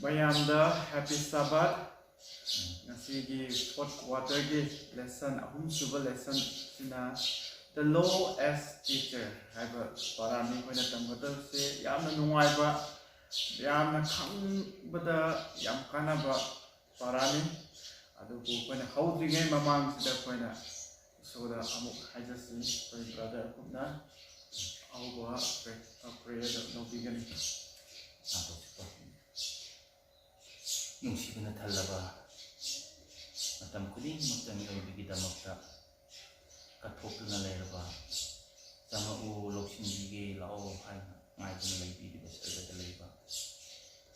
Mayamda happy Sabbath. Nasigi fourth quarter lesson ahum suba lesson sina the law as teacher haiba parami koina tamgada se yamna nungaiba yamna khangbada yam kanaba parami adu ko koina hawdringai mamang sida koina soda amuk haijasi koi brother kumna awwa prayer no begin nungsiba na talaba matam kuling magdami oibigi damakta kathopna lairaba sama u loksindige lao haina ngaiduna laibi di basarga laiba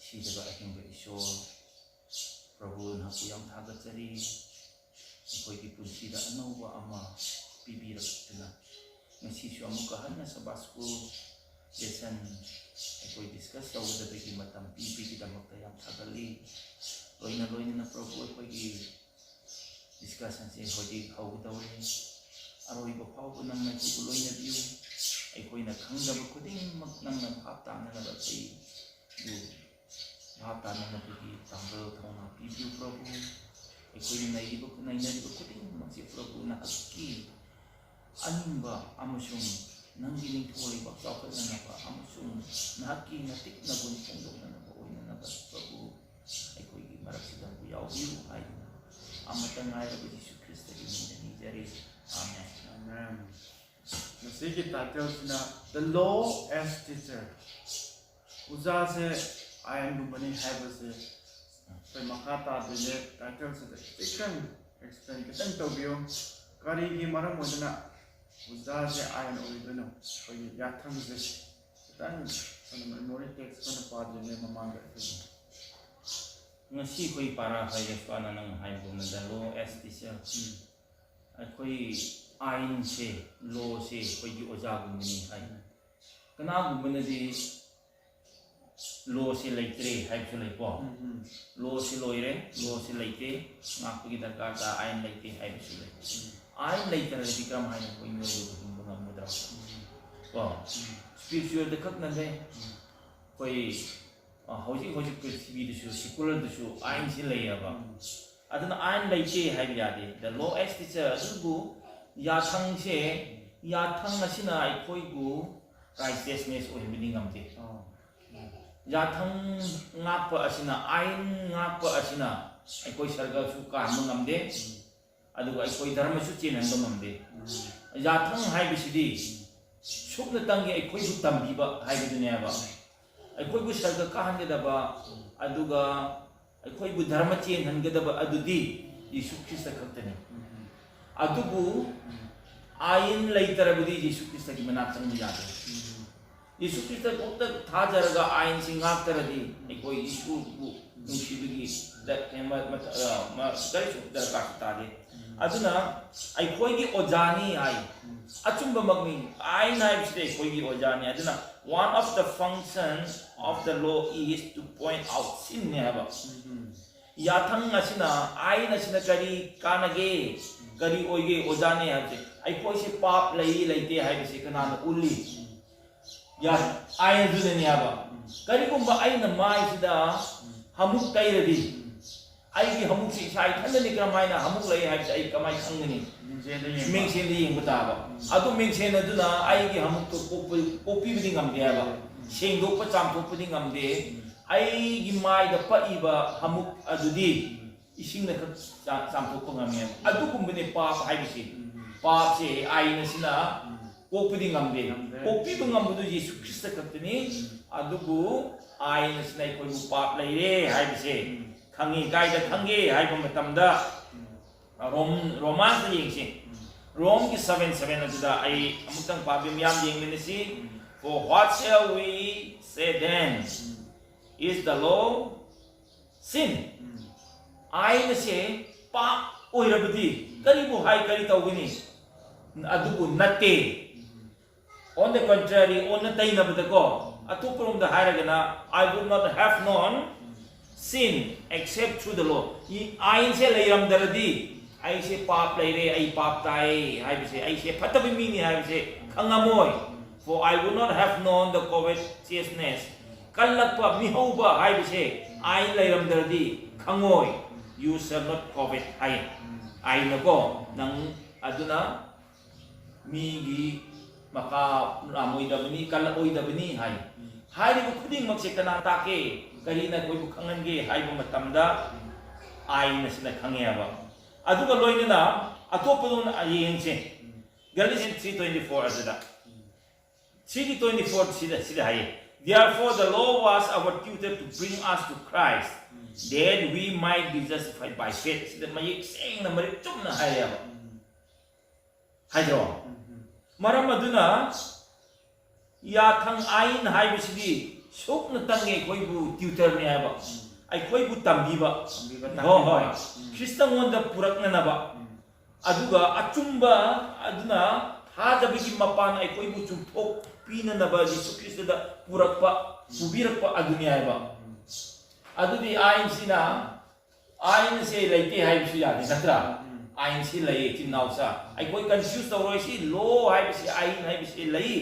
sidaba ahimba ishor prabhu naku yam thagatsari akoigi punsida anauba ama pibirakna ngasisu amuka hanna Sabbath lesson akoi discuss tawdabagi matam pibigi damakta yam thagali loina na prabhu akoigi discussion se hodi hawdawre aroi ba pau nang na ku loina view akoi na khangdaba khuding mak nang na hapta na ba sei du hapta na bagi tambal thona pibigi prabhu akoi na ibo na khuding mak si prabhu na akki animba amusung nanggiling tholi ba chawkat na ba amusung naki na tik na gun pungdok na ba oina na ba prabhu akoi gi maraksida bu yaw view ai amatang ay rabbi Jesus Christ ni jari amen amen. Nasigi title sina the law as teacher. Uza se ayan gumani haiba se koi makata dile title se ikan explain kitang tawbiyo kari gi maram modana uza se ayan oridono koi yathang se kitang memory text kana padine mamanga ngasi koi para hai swana nang hai bu na lo as teacher koi ain se lo se koi gi oja gu ni hai kana bu na di lo se laitre hai chu lai po lo se loire lo se laite ngak gi darkar ta ain laite hai bu lai ain laiter di kam hai koi no bu na mudra po spiritual de kak na de koi hojik prithvi dasu secular dasu ain si layaba adana ain laite haibiyade the law as teacher adubu yathang se yathang asina aikoi gu righteousness oibini ngamte yathang ngapa asina ain ngapa asina aikoi sarga su kan ngamde aduga aikoi dharma su chenan ngamde yathang haibisidi sukna tangi aikoi bu tambiba haibidune ba aikoi bu sarga kahangadaba aduga aikoi bu dharma chen hangadaba adudi Yesu Christ khaktani adubu ain laitarabudi Yesu Christ ki manak sang yade Yesu Christ ko ta thajaraga ain singak taradi aikoi Yesu bu nungsibugi that ma kari su darka tade aduna aikoi gi ojani ai achumba magni ain hai ste aikoi gi ojani aduna one of the functions of the law is to point out sin neba yathang asina ain asina kari kanage kari oige ojane habse ai koi se pap lai laite hai se kana na uli ya ain du ne aba kari kumba aina mai sida hamuk kairadi ai gi hamuk si sai thanda ni kram haina hamuk lai hai se ai kamai khangni mingsen di yeng bata adu mingsen aduna ai gi hamuk to kopi biding am de ba sengdok pa chamthok pudi ngamde ai gi mai da pa iba hamuk adudi ising na chamthok pa ngamya adu kumbene pap hai bisi pap se ai na sina kopi ngamde kopi ngamdu Yesu Christ katni adugu ai na sina koi bu pap lai re hai bisi khangi kai da khange hai ba matamda Romans yengsi Rom ki 7:7 aduda ai amutang pabim yam yengmenisi for what shall we say then? Is the law sin? I say pa oirabudi karibu hai kari tawgini adubu natte. On the contrary, on the taina badako atupurum the haragana I would not have known sin except through the law. I say layram daradi I say pap layre I pap tai I say patabi mini I say kangamoy. For I would not have known the covetousness kalakpa mihauba haibise ai lairamdardi khangoi you shall not covet hai ai nako nang aduna migi maka ramoi dabani kaloi dabani hai hai bu khuding makse kana take kari na koi bu khangange hai bu matamda ai na sina khangeba aduga loina atopodon ayengse Galatians 3:24 asida 3:24 sida hai therefore the law was our tutor to bring us to Christ that we might be justified by faith sida mayik seng na mari chumna hai ba haidro maram aduna ya thang ain hai bisidi sukna tange koi bu tutor ne ba ai koi bu tambiba ho ho Christian wonda purakna na ba aduga achumba aduna thajabigi mapan ai koi bu chumthok pina na ba Jesus Christ da purakpa pubirakpa adunya ba adudi ain sina ain se laite hai bisu ya natra ain si lai tinausa ai koi confuse tawroi si lo hai bisi ain hai bisi lai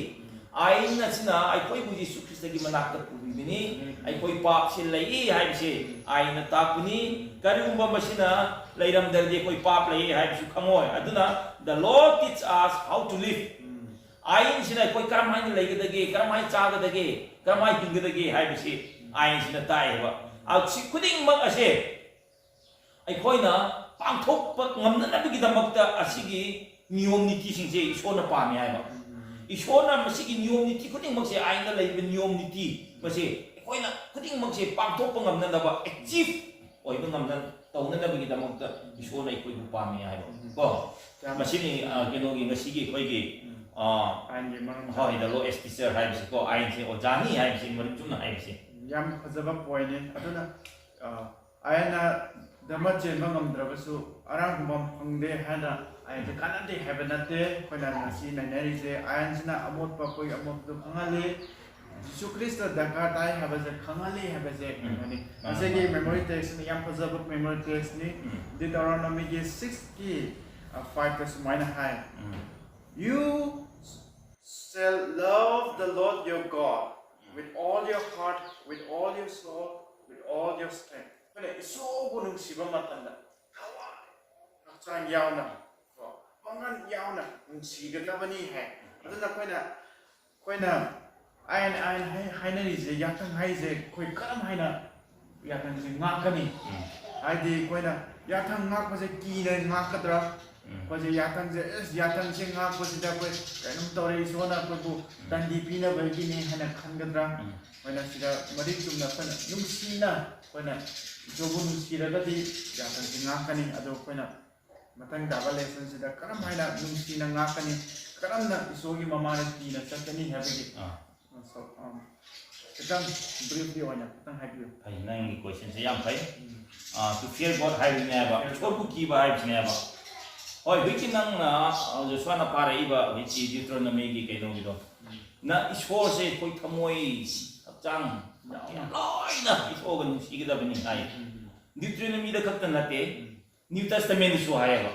ain na sina ai koi bu Jesus Christ gi manakta pubibini ai koi pap si lai hai bisi ain na tapuni karumba masina lairam dardi koi pap lai hai bisu khangoi aduna the Lord teach us how to live ain sina koi karamai lai gadage karamai chagadage karamai hingadage hai bisi ain sina tai ba au si kuding mak ase ai koi na pangthokpa ngamnanabigi damakta asigi niyom niti singse isona pami hai ba isona masigi niyom niti kuding makse aina laiba niyom niti mase koina kuding makse pangthokpa ngamnanaba achieve oiba ngamnan taunanabigi damakta isona ikoi pami hai ba ko masini kenogi ngasigi koigi ain maram hoi the lowest teacher hai bisi ko ain se ojani hai bisi marchuna hai bisi yam fazaba point ne aduna aina dama chenba ngamdrabasu arang bam phangde hana ai de kanade habanate koina nasi nanari se ayansina amot pa koi amot do khangale Jesus Christ dakar tai habaze khangale habaze ani asegi memory text ni yam fazaba memory text ni Deuteronomy 6 ki 5 verse -9 you shall love the Lord your God with all your heart, with all your soul, with all your strength. Kaya iso ko nung siba matanda. Hawa. Nakchang yaw na. Pangan yaw na. Nung siga na ba ni hai. Ito na koy na ayan hay na rize yakang hay ze koy karam hay na yakang ze ngak ka ni. Ay di koy na yakang ngak pa ze ki na ngak ka dra. Koy yakang ze yakang ze ngak pa ze da koy kanong tore iso na koy bu dandi pina ba ki ni hana khan ka dra. Koy na sida marik tum na pana nung sina koy na jobu nung sira ka di yakang ze ngak ka ni ado koy na matang daba lesson sida karam hay na nung sina ngak ka ni karam na iso gi mama na pina sa kani habi so kitang briefly on ya kitang habi hai nang question se yam phai to fear God hai ne ba chobu ki ba hai ne ba oi wiki nang na jo swana para iba wiki Deuteronomy gi kai dong do na ishor se koi thamoi chang loi na ishor gan si gi da bani hai Deuteronomy da khakta na te New Testament su hai ba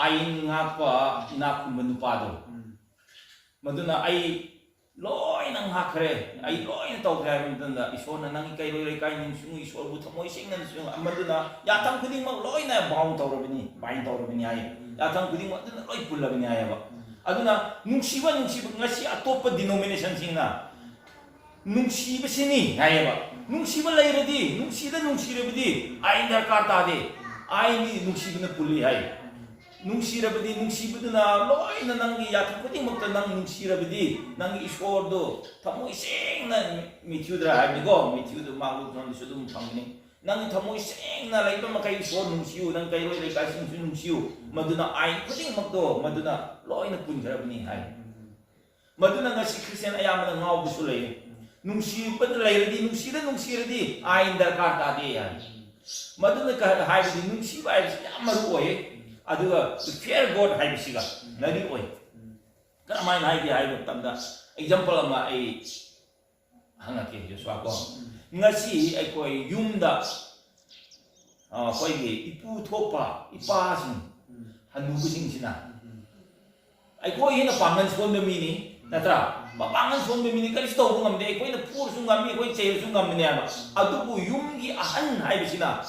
ain nga pa ina kum nupa do maduna ai loi nang hakre ai loi na tau kaya mutanda isona nang kai loi kai ning sungu isor bu thamoi sing nan sungu amaduna ya tang kuding ma loi na baung tau robini bain tau robini ai ya tang kuding ma aduna loi pul robini ai ba aduna nungsiba ngasi atopa denomination singna nungsiba sini ai ba nungsiba lairadi nungsirabdi ai darkar ta de ai ni nungsibna puli ai nungsirabdi nungsibuduna loi na nangi yathang kuding makta nang nungsirabdi nangi ishor do thamoi seng na mithyudra hai go mithyudu malu thon sudum phangni nang thamoi seng na laiba makai ishor nungsiu nang kai loi kai sing nungsiu maduna ai kuding makdo maduna loi na punjarabni hai maduna ngasi Christian ayamana ngau busu lei nungsibad lairadi nungsiradi ai darkar ta de hai maduna ka hai di nungsiba ai yamaru oi aduga fear God hai bisiga nari oi karamai hai di hai tamda example ama ai hangake Joshua ko ngasi ai koi yumda koi ge ipu thopa ipa sing hanu sing sina ai koi hena paman skon de mini natra mapangan sombe mini kari sto ngam de koi na pur su ngam mi koi chei su ngam ne ba adu bu yum gi ahan hai bisina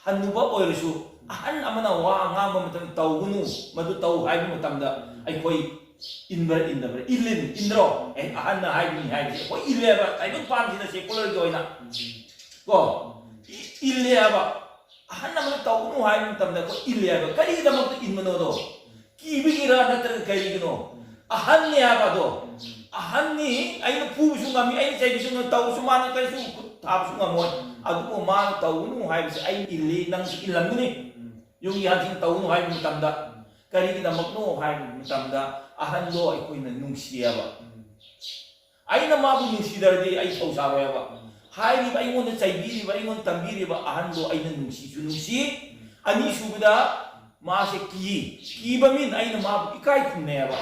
hanuba oir su ahan amana wa ngam ma matam tau gunu madu tau hai bu matam da ai koi inver ilin indro ahan na hai bi hai koi ile ba ai bu pan sina secular gi oina ko ile ba ahan amana tau gunu hai bu matam da koi ile ba kari da mak in mano do ki bi gira na ter kari gino ahan ne ba do ahan ni ai na pu su ngam mi ai chei su na tau su man kari su thap su ngam mo adu ko man tau gunu hai bi ai ile nang ilam ni yung yan sing tau no hai bu matam da kari gi da mak no hai bu matam da ahan lo ai koi na nungsiya ba ai na ma bu nungsi dar de ai sau sa ba hai ri ba ai ngon chai bi ri ba ai ngon tam bi ri ba ahan lo ai na nungsi su nungsi ani su da ma se ki ba min ai na ma bu ikai khum ne ba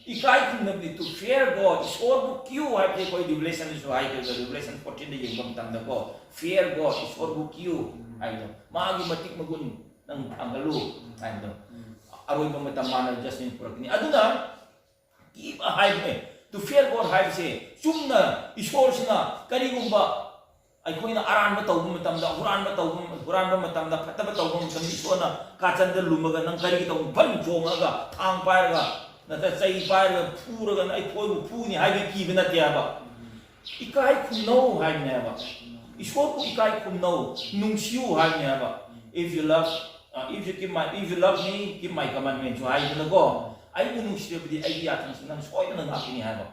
ikai khum na bi to fear God is or bu kyu hai de koi revelation is hai de revelation 14 de yung tam da ko fear God is or bu kyu ai do ma gi matik magun nang anggalu ai do aroi ba matam mana justin purakni aduna ki ba hai me to fear God hai se chumna ishor sina kari gumba ai koina aran ba taw matam da huran ba matam da phata ba taw matam ishona ka chan da lumaga nang kari taw ban jonga ga thang pai ga na ta chai pai ga phura ga ai khoi bu phu ni hai be ki bina tia ba ikai khumno hai ne ba ishor ku ikai khumno nungsiu hai ne ba if you love if you love me, keep my commandments. So I will go. I will not share with the idea that I'm so I don't have any have.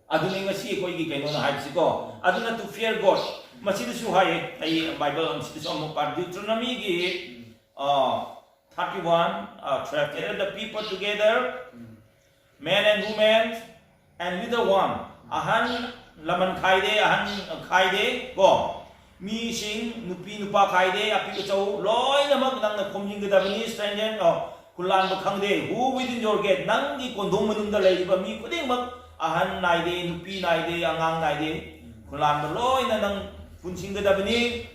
I don't even see a koi gi no have to go. I don't have to fear God. Masih su hai ai Bible on this on part Deuteronomy gi 31 gather the people together, men and women and little one. Ahan laman khai de go. Mi sing nupi nupa khai de api ko chau loi na mak nang na khomjing ga dabani stranger kulan ba khang de who within your gate nang gi kondong manung da lei ba mi kuding mak ahan nai de nupi nai de angang nai de kulan ba loi na nang punsing ga dabani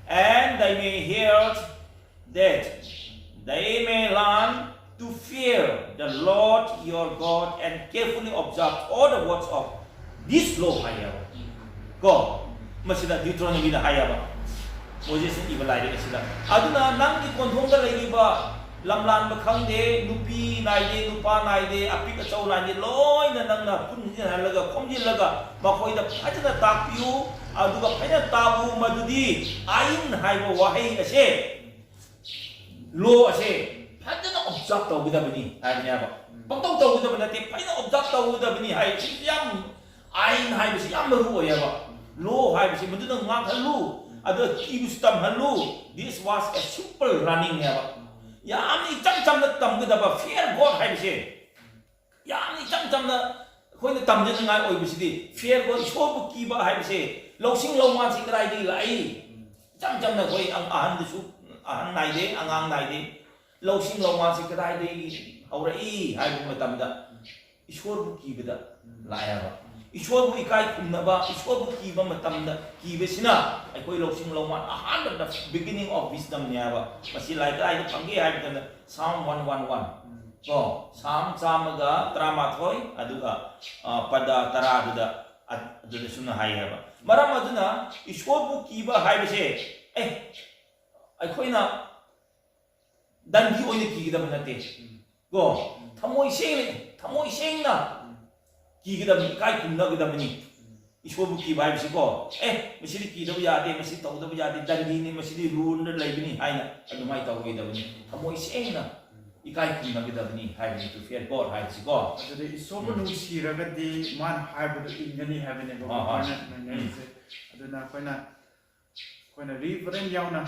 and they may hear that they may learn to fear the Lord your God and carefully observe all the words of this law higher go masida Deuteronomy da haya ba Moses ni iba lai de sida aduna nang di konthong da lai ba lamlan ba khang de nupi nai de nupa nai de api ka chau nai de loi na nang na pun ji ha laga khom ji laga ma khoi da phajana ta piu aduga phajana ta bu madudi ain hai ba wahai ase lo ase phajana observe ta bida bani ai nya ba pangtau ta bida bani te phajana observe ta bida bani hai yam ain hai ba si yam ru ya ba Lo hai bisi madu nang ngang halu, ada kibu stam halu. This was a simple running ya ba. Ya ni cam na tam kita ba fear God hai bisi. Ya ni cam na koi na tam jeng ngai oi bisi di fear God shobu kiba hai bisi. Lau sing lau man sing rai di lai. Cam na koi ang ahan disu ahan nai de angang nai de. Lau sing lau man sing rai di aurai hai bu matam da. Shobu kiba da lai ba. Ishwar bu ikai kumna ba ishwar bu kiba matam da kiba sina ai koi loksing lawman ahan da beginning of wisdom nya ba masi lai kai da pangge hai da Psalm 111 ko Psalm samaga tramathoi aduga pada tara da adu suna hai ba maram aduna ishwar bu kiba hai ba se ai koi na dangi oine ki da manate ko thamoi seng na ki gida mi kai kumna gida mani iswo bu ki bai bisi ko masiri ki da ya de masiri tau da ya de dangi ni masiri rule na lai bini hai na adu mai tau gida bani amoi seng na ikai kumna gida bani hai bini to fear God hai si ko adu iswo bu nu si ra ga di man hai bu ingani hai bini ko adu na koina reverend yaw na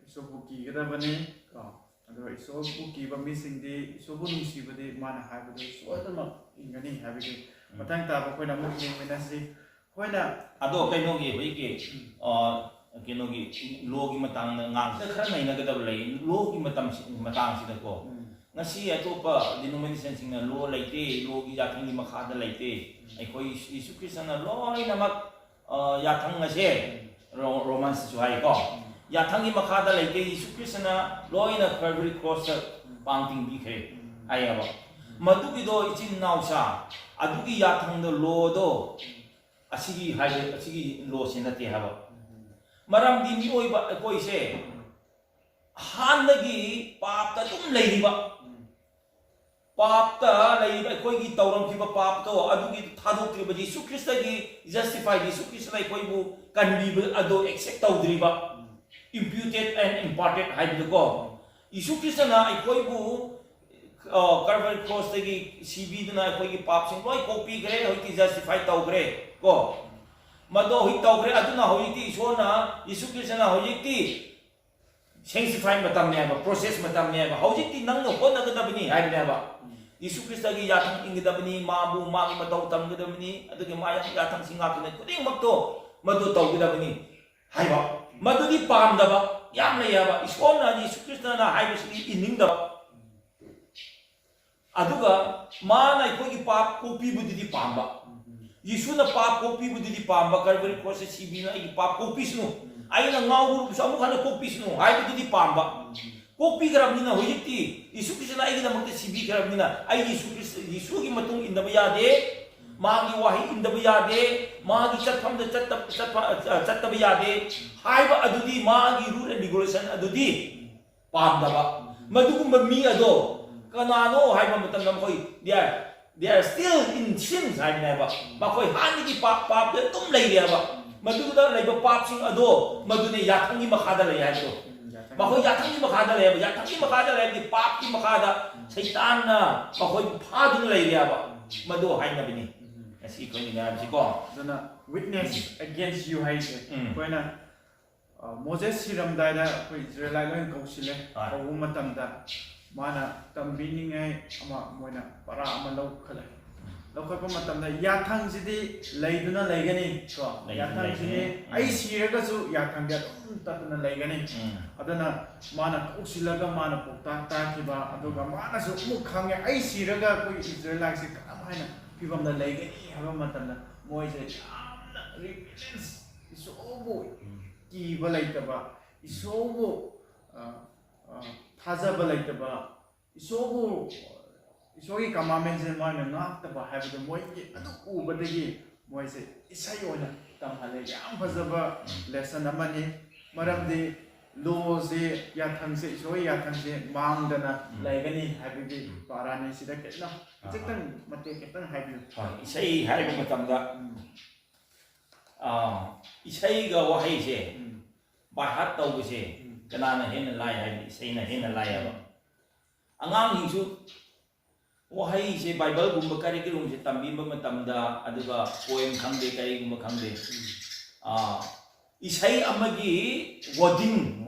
iswo bu ki gida bani ko adu iswo bu ki ba missing di iswo bu nu si ba di man hai bu so da ma ingani hai bini matang ta ba koina mu ni mena si koina ado kai no gi hoi ke ke no gi lo gi matang na ngang ta khar nai na ga da lai lo gi matang si da ko ngasi atopa denomination sing na lo laite lo gi ya thang gi makha da laite ai koi Yesu Christ na loi na mak ya thang nga se romans su hai ko ya thang gi makha da laite Yesu Christ na loi na Calvary cross pangting bi khe ai ba Madugido ichin nausa, adugi yathang law do, asigi high, asigi law sinati haba. Maram di mioi koi se, Hanagi, Papa tum lady ba. Papa lay koi gi tauram kiba pap to, adugi tado triba Jisu Christa gi justify Jisu Christa like koi bu can be ado accept driba. Imputed and imparted high the go. Jisu Christa na koi bu Calvary cross tagi CB na koi gi pap sing koi copy gre hoi justify tau gre go. Mado hoi tau gre aduna hoi ti so na Jisu Christa na hoi ti sanctify matam niya ba process matam niya ba hojik ti nang no ko nagadabni hay niya ba Yesu Krista gi yathang ingidabni mabu magi mataw tam gadabni adugi mayang yathang singak na kuding magto madu taw gadabni hay ba madu di pam da ba yam na ya ba iskon na Yesu Krista na hay bi ining da aduga mana ko gi pap kopi budi di pam ba Yesu na pap kopi budi di pam ba Calvary cross CB na gi pap kopi sno ay na ngawur sa mo kana kopi sno ay di pamba kopi garab ni na hoyiti Yesu Kristo na ay na magte sibi garab ni na ay Yesu gi matung inda bayade magi wahi inda bayade magi chatham da chatta bayade hay ba adudi magi rule and regulation adudi pamba ba madugum ba mi ado kanano hay ba matam nam koy they are still in sin hay na ba makoy hani di pap da tum lay dia ba Maduda laiba papsing ado madune yatangi makada la yato makoy yatangi makada la yatangi makada la di pap ki makada saitan na makoy phadun lai ya ba madu hay na bini asi ko ni ngam si ko dana witness against you hay se koina Moses siram daida ko Israelite loin kausile ko matamda mana tambini ngai ama moina para ama law khala Local Matam, Yatang City, Layduna Lagani, Yatang City, I see Regazu, Yatang get Tatana Lagani, Adana Mana Usilaga Mana Pota, Takiba, Adoga Mana, so Mukang, I see Rega, Israelites, Kamana, Pivam the Lagani, Havamatana, Moise, repentance is over, Kiva Laitaba, is over, Tazaba Laitaba, is over. Isogi commandments and one and not the have the moy but the moy say Isayona Tamale Yampazaba lesson the money Madam the laws the Yatanse Soy Yatanse Mandana Lagani having the Parani Sidak no Chicken Matekan have you say having a tamda Isaiga Wahaise by Hatta we say Kanana Hen lie saying a hen lie Angang Hisu Wahai si Bible gumba kari kirung si tambi ba matamda aduga poem khangde kay gumba khangde isai amagi wording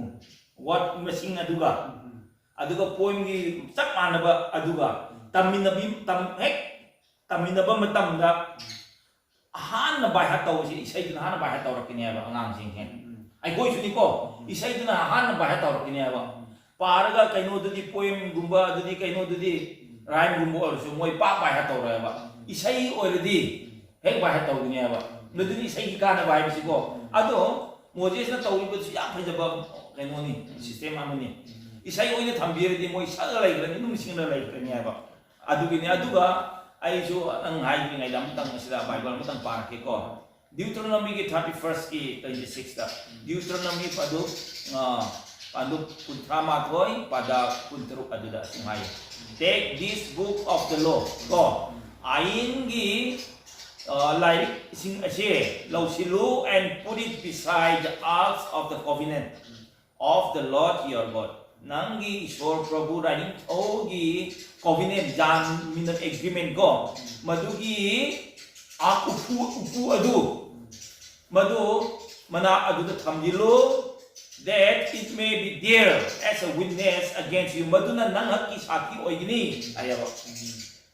what masing aduga poem gi sak manaba aduga taminaba matamda han na bai hataw si isai dina han na bai hataw rakini ba angang sing hen ai goi suni ko isai dina han na bai hataw rakini ba paraga kaino dudi poem gumba dudi kaino dudi Rhyme gumbo or so moy pa by hatora ba isai already hek by hataw niya ba nuduni isai ka na ba bisi ko ado Moses na tawi ba siya phajaba kaino ni system amo ni isai oina thambir di moy saga lai kan num singna lai kan niya ba adu gini adu ba ai so ang hai ni ngai lam tang sila Bible mo tang par ke ko Deuteronomy ki 31st ki 26 ta Deuteronomy padu adu puntrama thoi pada puntru adu da singhay Take this book of the law. Go. Aingi like sing ase lausilu and put it beside the ark of the covenant of the Lord your God. Nangi Ishwar Prabhu writing ogi covenant jan minat agreement go. Madugi Akhup adu. Madu mana adu the thamdilu. That it may be there as a witness against you. Maduna nang haki saki oigini. Ayaw.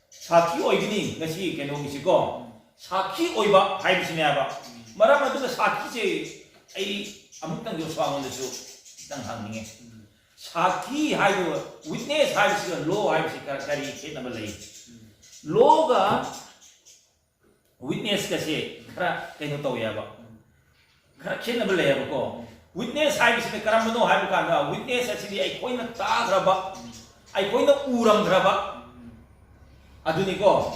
Saki oigini. Nasi keno misiko. Saki oiba. Hai bisnya ba. Mara maduna saki se. Ay amuk tang Diyos wangon desu. Tang hangingin. Saki hai do. Witness hai bisika. Law hai bisika. Kari kit na balay. Law ga. Witness kasi. Kara keno tau ya ba. Kara kit na balay ba ko. Witness hai bisine karamano hai bukanda witness asidi ai koina ta graba ai koina uram graba aduni ko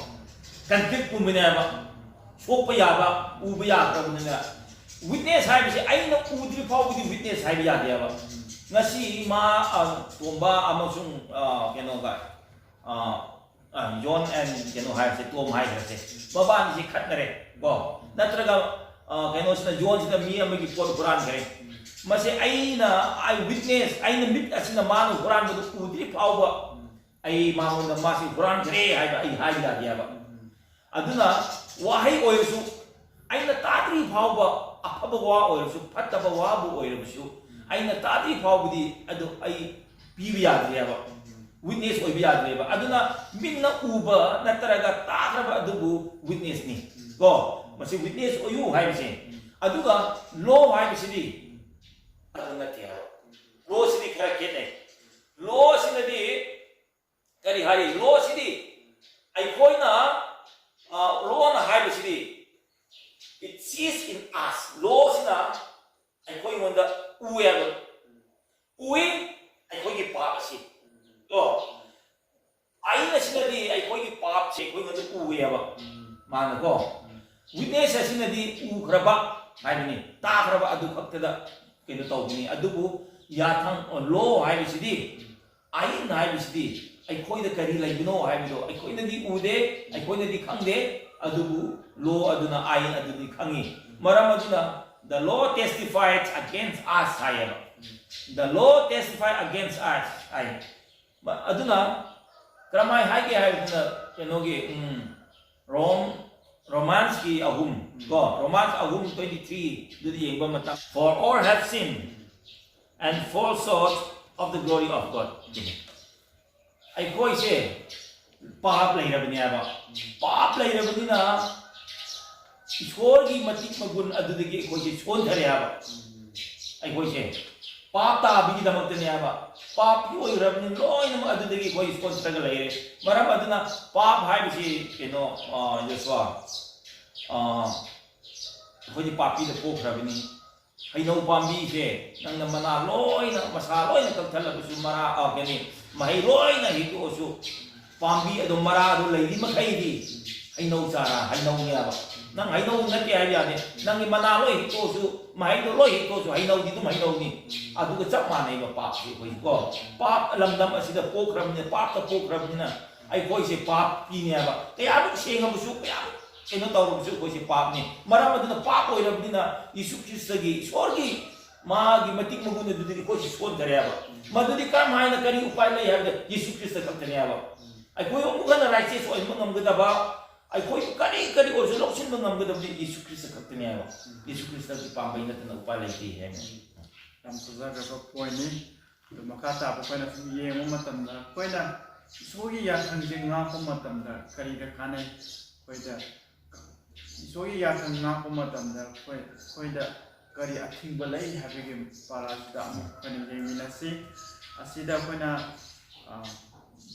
conflict kumbinaba sokpa yaba uba yakrabnina witness haibisi aina udri fawdi witness haibi yadeba ngasi ma tomba amasung keno ga John and keno haibisi tom haibisi babani si khatnare ko natraga keno sina John sina mi amagi pot Quran kare mase aina I witness aina mit asina manu Quran bu udri fawba ai manu na masi Quran kare haiba ai haibi yadeba aduna wahai oisu aina tadri fawba afaba wa oisu fataba wa bu oisu aina tadri fawbudi adu ai pibi yadreba witness oibi yadreba aduna minna uba nataraga tagraba adubu witness ni go masi witness oyu haibise aduga law haibisidi aduna tiya law sidi khara kene law sinadi kari hari law sidi ai koina law na haibisidi it sees in us law sina ai koi wanda uya ui ai koi ki pap si to ai na sina di ai koi ki pap se koi wanda uya ba mana ko witness sina di u khraba hai ni ta khraba adu khakta da kenu taw ni adu bu ya thang law hai si di ai na hai si di ai koi da kari lai no hai do ai koi na di ude ai koi na di khang de adubu law aduna ain aduni khangi maram aduna the law testified against us hayaba the law testified against us ai aduna kramai haige haibuna kenogi romans ki ahum ko romans ahum 23 dudi yengba mata for all have sinned and fall short of the glory of God ai koi se पाप लेरबनी आबा पाप लेरबनी ना ईश्वर की मतिक मगुन अदुदगी कोई सोन धरे आबा आई कोई से पाप ता अभी दमकते आबा पाप की ओइ रबनी लोइन म अदुदगी कोई सोन तग लेरे मरम अदना पाप हाय बिसी केनो यस्वा कोई पापी द पोख रबनी हैनो पाम्बी से नंग मना लोइन मसा लोइन कथल बसु मरा केनी मही लोइन हितोसु पाम्बी अदो मरा अदो लैदी मखैदी हैनौ चारा हैनौ याबा नंग हैनौ नते हाय यादे नंग मना लोइ हितोसु मही दो लोइ हितोसु हैनौ दि दुम हैनौ नि अदुगा चप मानै बा पाप से कोइ को पाप लमदम असिदा पोखरबने पाप त पोखरबनिना ai कोइ से पाप पिने याबा कया दु सेंगबसु कया केनो तौरबसु कोइ से पाप नि मरा मदुना पाप ओइरबनिना यीशु ख्रिस्टगी स्वर्गी मागी मतिक मगुन दुदि कोइ से सोन करे याबा मदुदि काम हायना करी उपाय लै याबे यीशु ख्रिस्ट खतने याबा ai koi omugana righteous oi mangam gadaba ai koi kari kari orjo loksin mangam gadabni Yesu Christ khakne aba Yesu Christ ki pambai na tana upa laiti hai tam suza ga point ni to makata ba koina ye mo matam da koina sogi ya thangjing nga ko matam da kari da kanai koida sogi ya thang nga ko matam da koida kari athing balai habege para da am koina ye minasi asida koina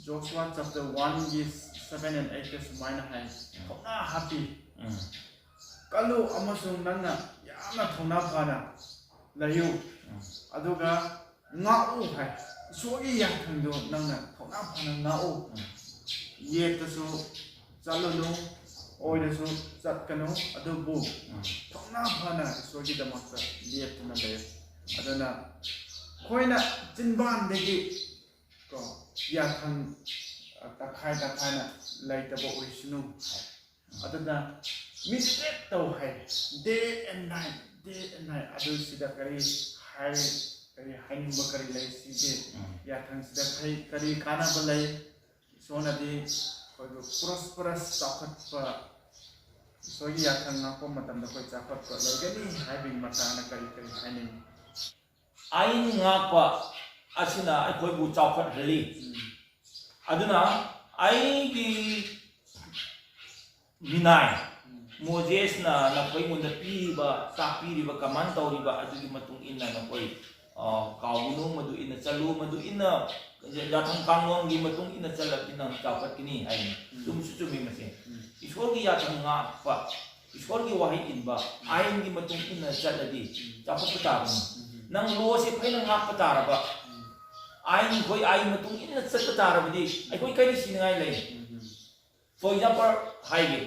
Joshua chapter 1 is 7 and 8 is mine high. Thona happy. Kalu amasung nana yamna thona phana layu. Aduga ngau hai. Sogi ya thangdo nana thona phana ngau. Ye tasu chalunu oi tasu chatkanu adubu thona phana sogi damakta lietna layu. Adana koina jinban degi ko ya thang takhai na laitabo oisnu adana mistake to hai day and night adu sida kari hainin bakari lai side ya thang sida khai kari kana balai sona di koi prosperous sakhat pa so ya thang na ko matam da koi sakhat pa lagani haibing mata na kari hainin ain nga pa asina ai koi bu chawkhat reli aduna ai gi binai Moses na koi munda pi ba sa pi ba kaman tawri ba adu gi matung inna na koi kaunu madu inna chalu madu inna jathang kangong gi matung inna chalap inna chawkhat kini ai tum su chumi mase ishwar gi yathang nga pa ishwar gi wahi in ba ai gi matung inna chaladi chawkhat ta nang lo se phaina nga pa ta ba ai koi ai matung inna chat ta ra ba di ai koi kai si ngai lai For example, highway.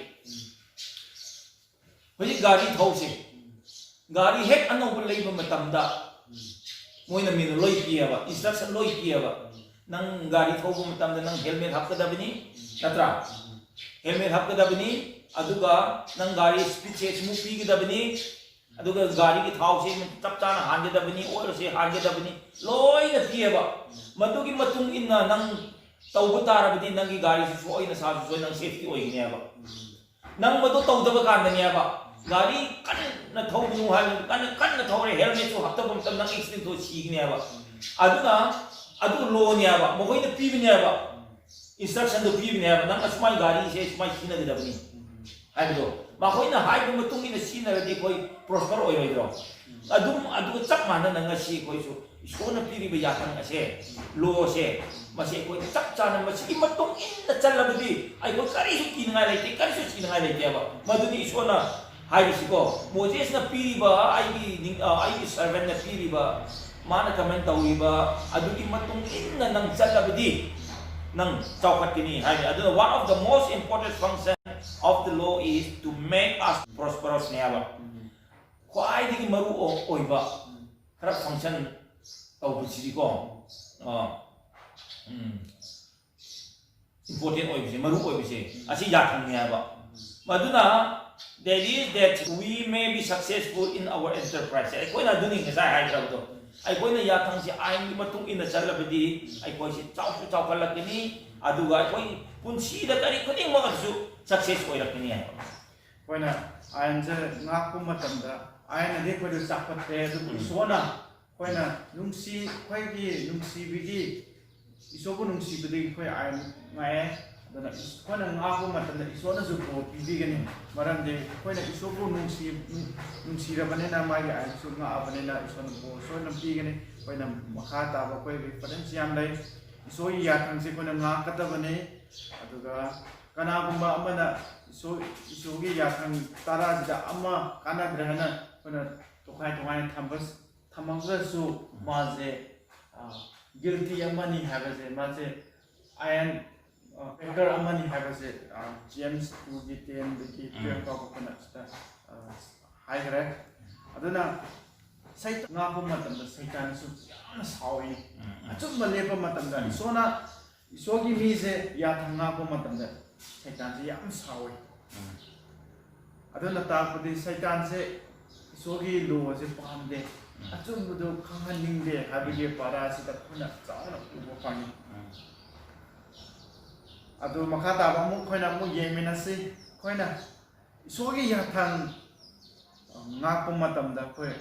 When gari those, gari head another labor matamda. Moina min loy piaba, instruction loy piaba. Nang gari those matamda nang helmet hapkadabini, natra. Helmet hapkadabini, aduga nang gari speed chase mu pigidabini. Aduga gari ki thau se tap chana hangadabini, oil se hangadabini. Loy na piaba. Madugi matung inna nang tawbutarabini nangi gari se soy na sa soy nang safety oy niaba. Nang madu tawdaba kan niaba. Gari kan na thau nu hai kan na thau re helmet so hapta bum tam nang accident to chi niaba. Aduna adu lo niaba. Mogoi na pi niaba. Instruction to pi niaba. Nang asmai gari se asmai china gidabini. Hai do. Mahoi na hai bu matung ina sina re koi prosper oy roi do. Adu chak mana nang si koi so isko na piri ba yatang ase lo se masi koi chak chana masi matung in na chalabdi ai ko kari su kin ngai lai kari su kin ngai lai ba maduni isko na hai si ko Moses na piri ba ai servant na piri ba mana comment tawi ba adu ki matung in na nang chalabdi nang chaukat kini hai adu one of the most important function of the law is to make us prosperous niaba kwai di maru oi ba kara function tau busi ko important oi bise maru oi bise asi ya thang niaba maduna that is that we may be successful in our enterprise ai koi na duni ngai hai ra do ai koi na ya thang si ai mi matung in na chalabdi ai koi si chau khalakini aduga ai koi punsi da kari kuding ma su success oi rakini ai koi na ai je ngak pu matam da ai na de koi du sakpat te du sona koi na nungsi koi gi nungsi bigi isobu nungsi bigi koi ai ngai dana koi na ngak pu matam da isona ju ko bigi gani maram de koi na isobu nungsi ra bane na mai ai su nga bane na isona bo so na bigi gani koi na makha ta ba koi reference yam lai isoi ya thang se koi na ngak kata bane aduga kana gumba amana isogi ya thang tara da amma kana grahana koi na tokai thamangga su maze guilty amani habaze maze iron factor amani habaze James 2:10 deki prayer ka ko kana sta hai gre aduna sai nga ko matam da saitan su yana sawi achum lepa matam da isogi mi se ya thang nga ko matam da saitan se yam sawi aduna ta pudi saitan se isogi lo se pamde achum budu khanganing de habige para sida khuna chauna ubo pani adu makata ba mu khoina mu yemina se khoina isogi ya thang nga ko matam da khoi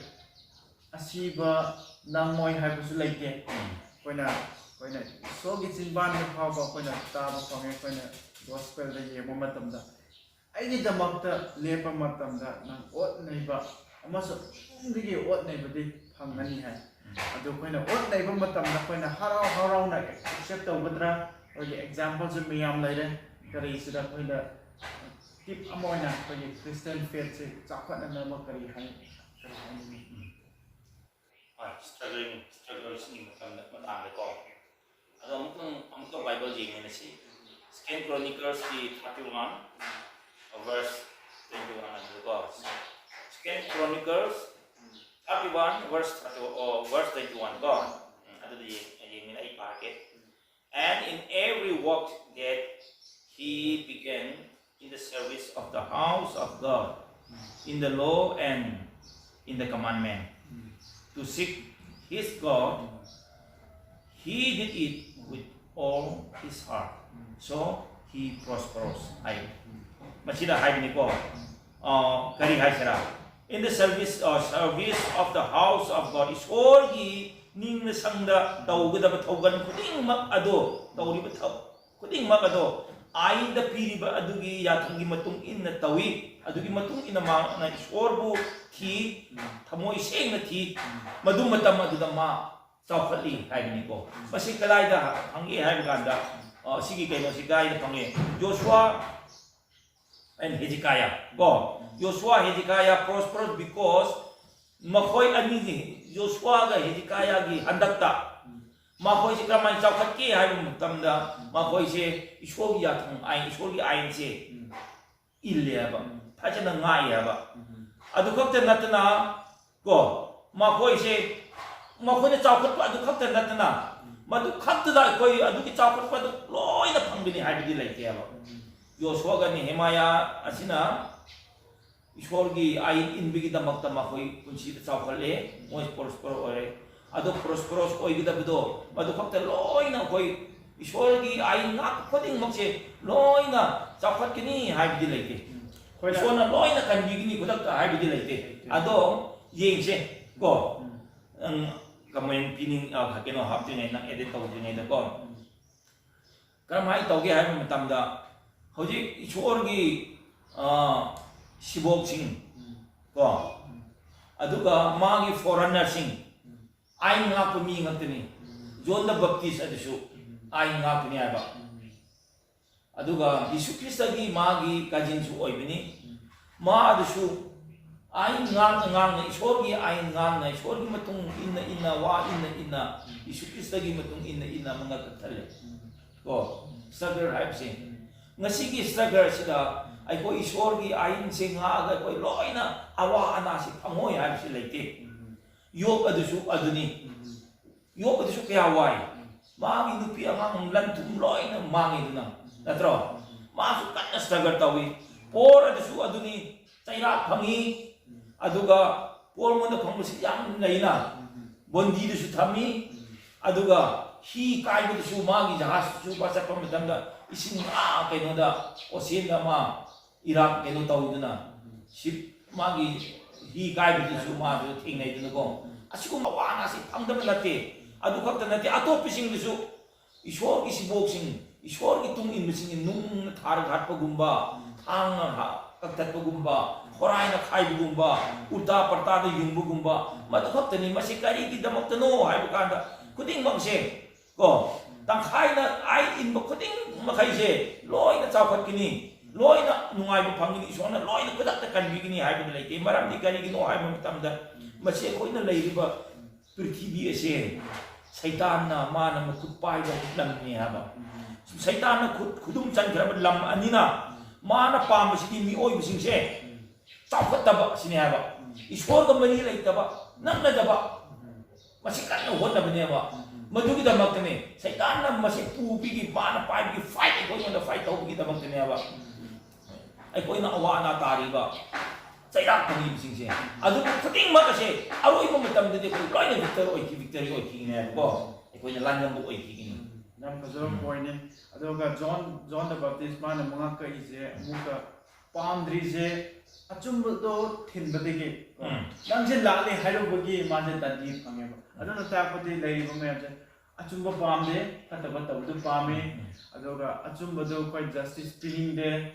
asiba namoi haibusu laite khoina isogi chinban de phaw ba khoina ta ba phange khoina gospel de yemo matam da ai ni damakta lepa matam da nang ot nei ba amaso digi ot nei badi phangani hai adu koina ot nei ba matam da koina harau na accept tawbadra or the examples of miyam laire kari sida koina tip amoina koina Christian faith se chakhat na ma kari hai struggling sing matam da matang le ko ado amko Bible jing ne si Second Chronicles 31 verse 21 and goes. Second Chronicles 31 verse 21 God. And in every work that he began in the service of the house of God, in the law and in the commandment, to seek his God, he did it with all his heart. So he prospers. Masida hai ni ko kari hai sara in the service of the house of God is all he ning na sangda tawgada ba thogan kuding mak ado tawri ba thaw kuding mak ado ai da piri ba adugi yathangi matung in na tawi adugi matung in ma na isorbu thi thamoi seng na thi madum matam aduda ma chawkhali hai ni ko masi kalai da hangi hai ganda sigi kai masi gai da phange Joshua and Hezekiah. God. Joshua Hezekiah prospered because Makoy ani Joshua ga Hezekiah gi handakta Makoi si kramai chaukat ke hai mutamda makoi se isol ya thang ai isol gi ai se ille ba phajana ngai ya ba adu khakta natna ko makoi se makoi na chaukat pa adu khakta natna madu khakta da koi adu ki chaukat pa loi na phangbi ni hai bi lai ke ba yo soga ni hemaya asina isol gi ai in bi gi damak ta makoi kunsi ta chaukat le moi prospero ore ado prosperous oigidabdo madu khakta loina koi ishwargi ai ngak khading makse loina chaphatkini haibidi leite ishwarna loina kanbigini kudakta haibidi leite ado yengse ko comment pining hakeno haptine na edit tawdine da ko karamai tawge haiba matamda hoji ishwargi sibok sing ko aduga magi foreigner sing ai nga ko mi ngantini John the Baptist adusu ai nga ko niya ba aduga Yesu Krista gi magi kajin su oibini ma adusu ai nga na isor gi ai nga na isor gi matung inna wa inna Yesu Krista gi matung inna mga katale ko sagar haipsi ngasi gi sagar sida ai ko isor gi ai se nga ga ko loina awa ana si pangoy haipsi leite Yok adusu aduni Yok adusu kaya wai Mangi nupi ang lantum loy na mangi dunang Natro Masuk kat na stagar tawi Por adusu aduni Tayrak pangi Aduga Por mo na pangmusi yang layna Bondi dusu tami Aduga Hi kai dusu mangi jahas dusu Basa pamadanda Isin kayo na da Osin na ma Irak kayo tawi duna Sip mangi Hi kai dusu ma Tingay duna ko Asiku mawana si pangdaman natin adu khakta nati ato pising dusu ishwar ki sibok sing ishwar ki tung in mising nung thar ghat pa gumba thang kaktat pa gumba horai na khai gumba uta parta da yung gumba madu khakta ni masikari ki damak tano hai bukanda kuding mangse ko tang khai na ai in ba kuding makai se loi na chawkhat kini loi na nungai ba phangini ishwar na loi na kudak ta kanbi kini hai ba lai ke maram di kari kino hai ba matamda Masih ko ina layriba prithibhi ase saitan na mana makut pai ba lam ni haba saitan na khudum changrab lam anina mana pam sidi mi oi bising se chawkat taba sini haba ishwar ga mani lai taba nak na daba masih kan na hon na bane ba madugi da makne saitan na masih pubi gi mana pai gi fight ko ina fight ho gi da makne haba ai ko ina awa na tari ba Saya pangi bising siya. Ado kating makase aroi mo matam dede ko loy na victory oiki ne ko. Ko na lang mo oiki ni. Nam kazo point ni. Ado ga John the Baptist man mga ka ise muka palm tree se achum do thin badege. Nang se lale hairo bagi ma se tadi pange ba. Ado na ta pati lai ba me achum ba palm de kata ba tab do pame. Ado ga achum ba do ko justice pinning de.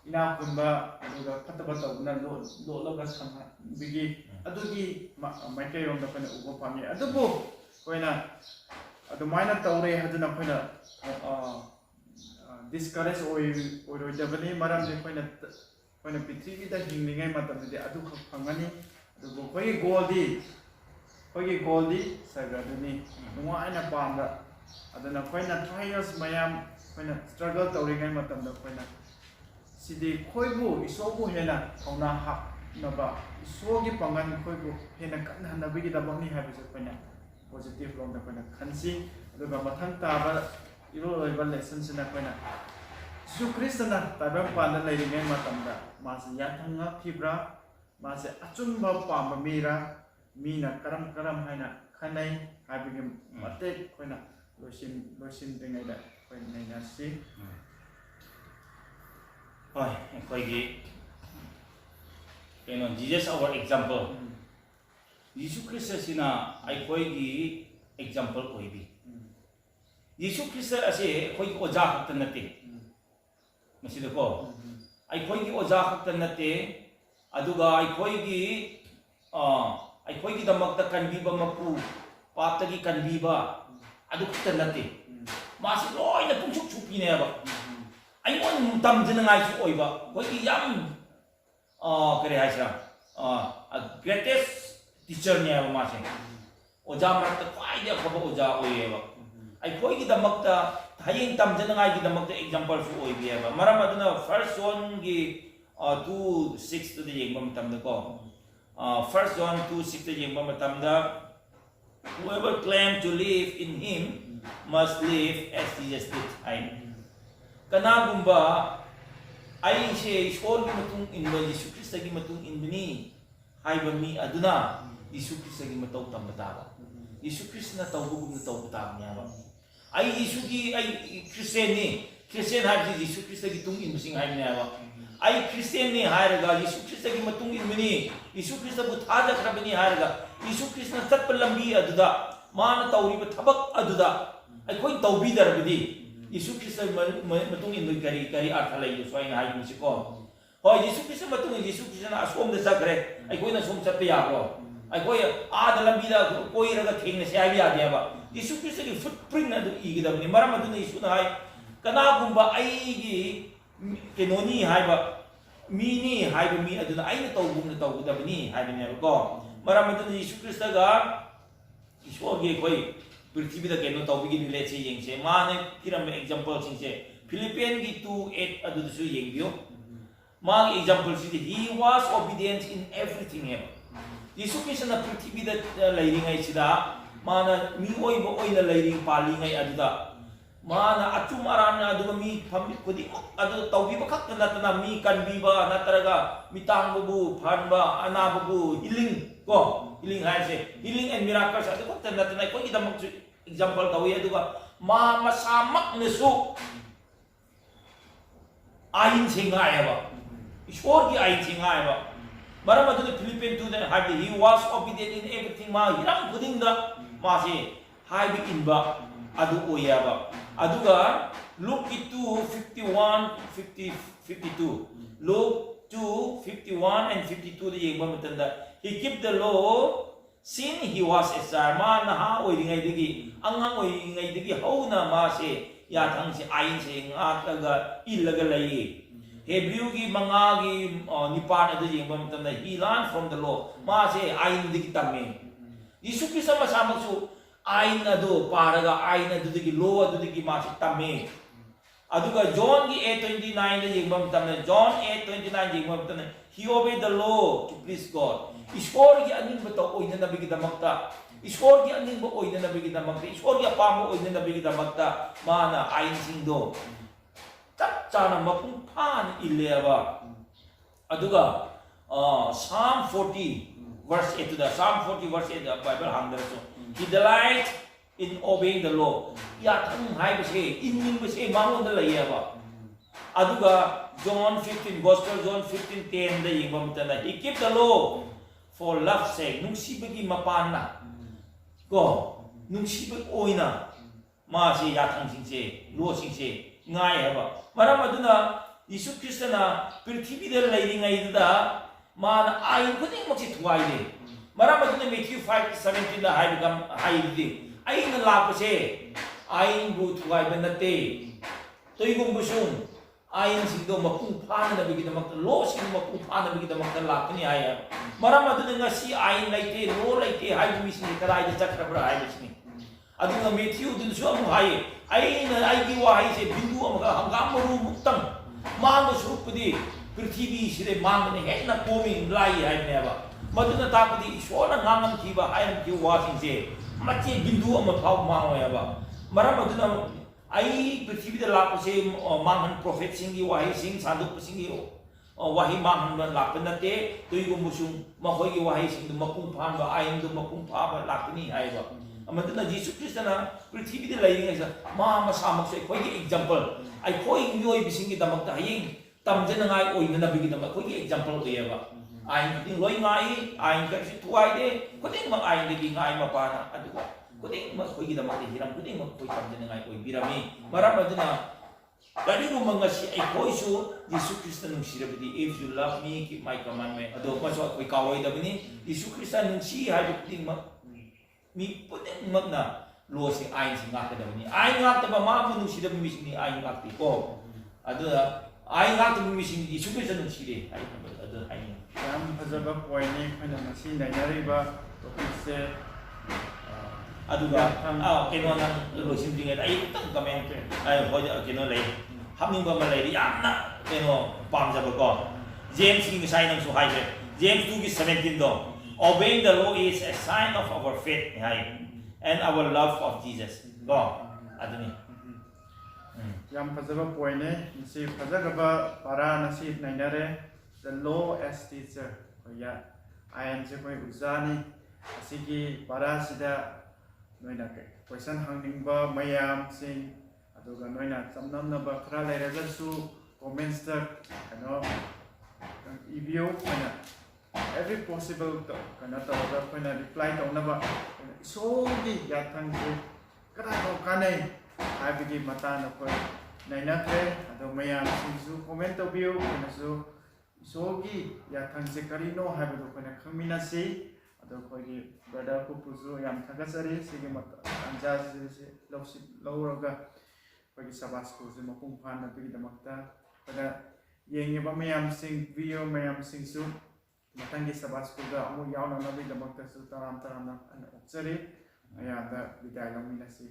Ina kumba aduga patabata na lo ga sama bigi adugi Meitei rom da pana ugo pami adubu koina adu maina tawre haduna koina discourage oi dabani maram je koina prithvi da hinglingai matam de adu phangani adubu koi goldi sagaduni nunga aina pamda aduna koina trials mayam koina struggle tawringai matam da koina Sidi koibu isobu hena kauna hak naba isogi pangan koibu hena kan hanabi kita bangni habis koina positive long da koina khansi aduga mathang taba iro loiba lesson sina koina Yesu Kristana tabang panda leiringai matamda mase yathanga phibra mase achumba pamba mira mina karam haina khanai habigi mate koina losin tengai da koina nasi Oi, Jesus our example. Yesu Krista sina ai gi example oibi. Yesu Krista ase koi oja hakta nate. Masida ko. Ai gi oja hakta nate. Aduga ai gi damakta kanbiba mapu patagi kanbiba adu hakta nate. Masi loi na pungsuk chupi ne ba. Ay mo tam din nga su oiba ko yam kare haisa greatest teacher niya ma se oja marta kwai de khaba oja oyeba ai khoi gi damakta hayeng tamjanangai gi damakta example su oibieba maram aduna first John gi 2:6 to the yengba matamda ko first John 2:6 to yengba matamda whoever claims to live in him must live as Jesus did kanagumba ai se ishol gi matung inba Yesu Krista gi matung inbini haiba mi aduna Yesu Krista gi matau tambata Yesu Krista na tawbugum na tawbata niya ba ai Yesu gi ai Christian habi Yesu Krista gi tung inbising hai niya ba ai Christian ni hairaga Yesu Krista gi matung inbini Yesu Krista bu thada khrabini hairaga Yesu Krista na tatpa lambi aduda mana tawriba thabak aduda ai koi tawbi darbidi Yesu Krista matung inbui kari artha lai so ai hai mi ko hoi Yesu Krista matung Yesu Krista na asom da sakre ai koi na som chat ya ko ai koi a da lambi da koi raga theng na se ai ya dia ba Yesu Krista gi footprint na du igidabni maram aduna Yesu na hai kana gumba ai gi kenoni haiba mini haiba mi aduna aina tawbum na tawbudabni haibine ko maram aduna Yesu Krista ga ishwar ge koi prithvi da keno tawbigi ni leche yengse mane kiram example singse Philippians gi 2:8 adu su yengbio ma example si he was obedient in everything Yesu Krista na prithvi da lairingai sida mana mi oibo oina lairing palingai aduda mana achum arana aduga mi phambi kodi adu tawbi bakak na mi kanbiba nataraga mitangbu phanba anabu healing haise healing and miracles adu kok na ko idam example tawi aduga ma masamak nesu ain singai ba ishwar gi ain singai ba maram adu Philippians 2 then he was obedient in everything ma hiram kudinda ma se haibi inba adu oyaba aduga Luke 2:51-52 Luke 2:51 and 52 the yengba matanda he kept the law sin he was a sarma na ha oiringai digi angang oiringai digi hauna ma se ya thang se ain se ngataga ilaga lai Hebrew gi manga gi nipan adu yengba matanda he learned from the law ma se ain digi tamme Yesu Krista masamaksu ain adu paraga ain adu digi law adu digi ma se tamme aduga John gi 8:29 the yengba matanda John 8:29 yengba matanda he obeyed the law to please God Ishwar gi aning bato oina na bigi damakta Ishwar gi aning bo oina na bigi damakta Ishwar gi apamo oina na bigi damakta mana ain singdo tap chana mapung phan ileba aduga Psalm 40 verse 8 to the Psalm 40 verse 8 the Bible hangdar so he delight in obeying the law ya thang hai base in base mangon da layeba aduga John 15 Gospel John 15:10 the yengba mutana he keep the law for love's sake nungsibagi mapana ko nungsibag oina ma se ya thang singse lo singse ngai haba maram aduna Yesu Krista na prithvi da lairingai da man ain kuding maksi thuai de maram aduna Matthew 5:17 da hai de ain la pase ain bu thuai banate toigum busum ain singdo mapung phana na bigi damak lo sing mapung phana bigi damak lakni aya maram aduna ngasi ain laite lo laite hai mi sing karai da chakra hai bisni aduna Matthew dun so am hai ain ai gi wa hai se bindu am hangam ru muktang mang surupudi prithvi sire mang ne henna komi lai hai ne ba maduna tapudi ishwara ngamam thiba hai ki wa sing se machi bindu am phau mang ya ba maram aduna ai prithvi da lap se mangan prophet singi wahi sing saduk singi wahi mangan lap na te tuigo musung mahoi gi wahi sing du mapung phan ba aim du mapung pha ba lakni ai ba amaduna Jesus Krista na prithvi da lai ngai sa ma samak se khoi gi example ai khoi nyoi bising gi damak ta ying tamjana ngai oi na bigi damak khoi gi example oye ba ai ding loi ngai ai ka si tuai de koding mak ai de gi ngai ma pa na aduga kuding mas koi kita mati hiram kuding mak koi tamjana ngai koi birami maram aduna kadi ko mangasi ai koi su Yesu Krista nungsira bidi if you love me keep my commandment ado maso koi kawai da bini Yesu Krista nungsi hai kuding mak mi kuding mak na lo si ai si ngak da bini ai ngak ta ba ma mu nungsira bimi sini ai ngak ti ko ado ai ngak ta bimi sini Yesu Krista nungsire ai ado ai yam phajaba point ni khana masi nainari ba topic se aduga keno nang loisimding ai tang comment ai hoi keno lei hapning ba ma lei yamna keno pamjaba ko James king sign nang su hai James 2:17 do obeying the law is a sign of our faith and our love of Jesus go aduni yam fazaba point nasi fazagaba para nasi nainare the law as teacher ya ayan je koi uzani asigi para sida noina question hangning mayam sing aduga noina samnam na ba khra leiraga su comments ta kano review kana every possible kana ta kana reply ta na ba so gi ya thang je kara ko kanai habigi mata na ko naina tre adu mayam sing su comment to view kana su so gi ya thang je karino habidu kana khamina si ado kogi brother ko puzu yam thagasari sigi mata anja se lawraga kogi sabas ko se mapung phan na bigi damakta pada yengi ba mayam sing video mayam sing su matangi sabas ko ga amu yauna na bigi damakta su taram na oksari aya da bidai lamina si